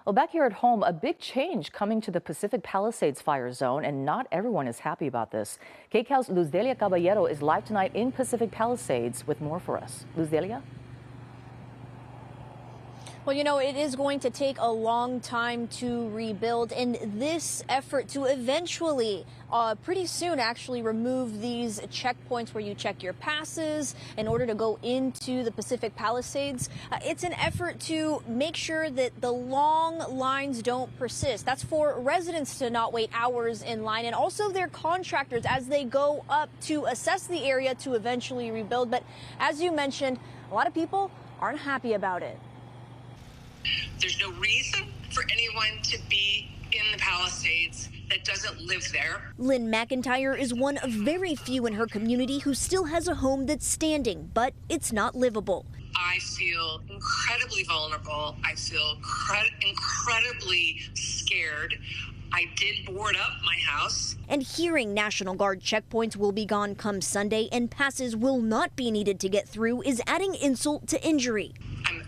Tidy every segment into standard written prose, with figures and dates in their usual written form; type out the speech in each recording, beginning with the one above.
Well, back here at home, a big change coming to the Pacific Palisades Fire zone, and not everyone is happy about this. KCAL's Luzdelia Caballero is live tonight in Pacific Palisades with more for us. Luzdelia? Well, you know, it is going to take a long time to rebuild, and this effort to eventually, pretty soon, actually remove these checkpoints where you check your passes in order to go into the Pacific Palisades, it's an effort to make sure that the long lines don't persist. That's for residents to not wait hours in line, and also their contractors as they go up to assess the area to eventually rebuild. But as you mentioned, a lot of people aren't happy about it. There's no reason for anyone to be in the Palisades that doesn't live there. Lynn McIntyre is one of very few in her community who still has a home that's standing, but it's not livable. I feel incredibly vulnerable. I feel incredibly scared. I did board up my house. And hearing National Guard checkpoints will be gone come Sunday and passes will not be needed to get through is adding insult to injury.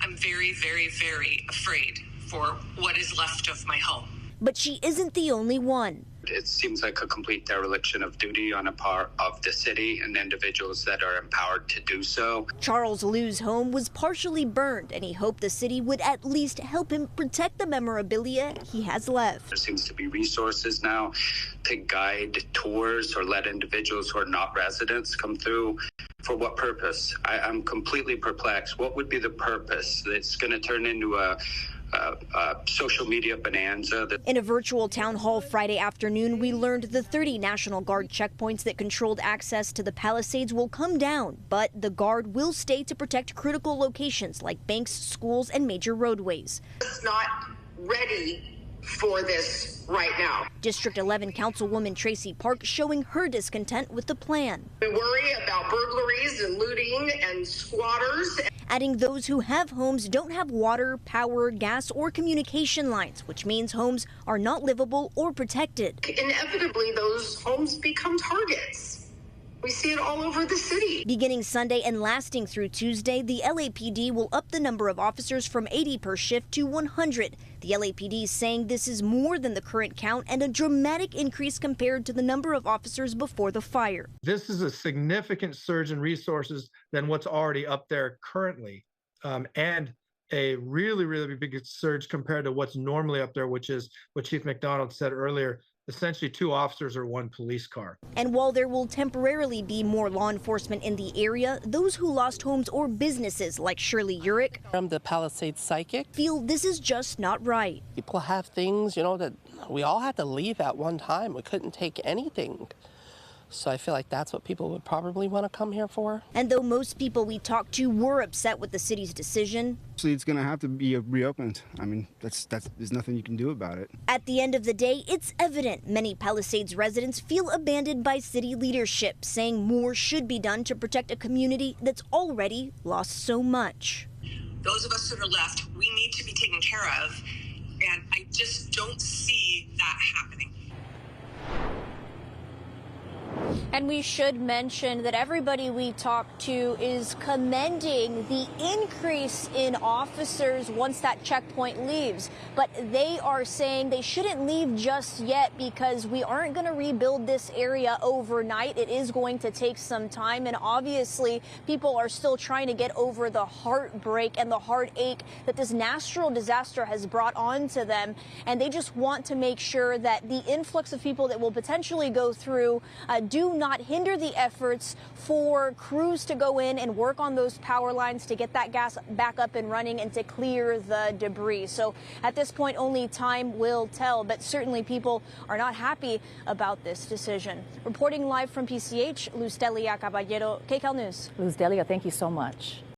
I'm very, very, very afraid for what is left of my home. But she isn't the only one. It seems like a complete dereliction of duty on a part of the city and individuals that are empowered to do so. Charles Liu's home was partially burned, and he hoped the city would at least help him protect the memorabilia he has left. There seems to be resources now to guide tours or let individuals who are not residents come through. For what purpose? I'm completely perplexed. What would be the purpose? It's going to turn into a social media bonanza. In a virtual town hall Friday afternoon, we learned the 30 National Guard checkpoints that controlled access to the Palisades will come down, but the Guard will stay to protect critical locations like banks, schools, and major roadways. It's not ready for this right now. District 11 Councilwoman Tracy Park showing her discontent with the plan. We worry about burglaries and looting and squatters. Adding those who have homes don't have water, power, gas, or communication lines, which means homes are not livable or protected. Inevitably, those homes become targets. We see it all over the city. Beginning Sunday and lasting through Tuesday, the LAPD will up the number of officers from 80 per shift to 100. The LAPD is saying this is more than the current count and a dramatic increase compared to the number of officers before the fire. This is a significant surge in resources than what's already up there currently, and a really big surge compared to what's normally up there, which is what Chief McDonald said earlier, essentially 2 officers or 1 police car. And while there will temporarily be more law enforcement in the area, those who lost homes or businesses like Shirley Urich from the Palisades Psychic feel this is just not right. People have things, that we all had to leave at one time. We couldn't take anything. So I feel like that's what people would probably want to come here for. And though most people we talked to were upset with the city's decision, so it's going to have to be reopened. I mean, there's nothing you can do about it. At the end of the day, it's evident many Palisades residents feel abandoned by city leadership, saying more should be done to protect a community that's already lost so much. Those of us that are left, we need to be taken care of, and I just don't see that happening. And we should mention that everybody we talked to is commending the increase in officers once that checkpoint leaves. But they are saying they shouldn't leave just yet because we aren't going to rebuild this area overnight. It is going to take some time. And obviously, people are still trying to get over the heartbreak and the heartache that this natural disaster has brought onto them. And they just want to make sure that the influx of people that will potentially go through do not hinder the efforts for crews to go in and work on those power lines to get that gas back up and running and to clear the debris. So at this point, only time will tell, but certainly people are not happy about this decision. Reporting live from PCH, Luzdelia Caballero, KCAL News. Luzdelia, thank you so much.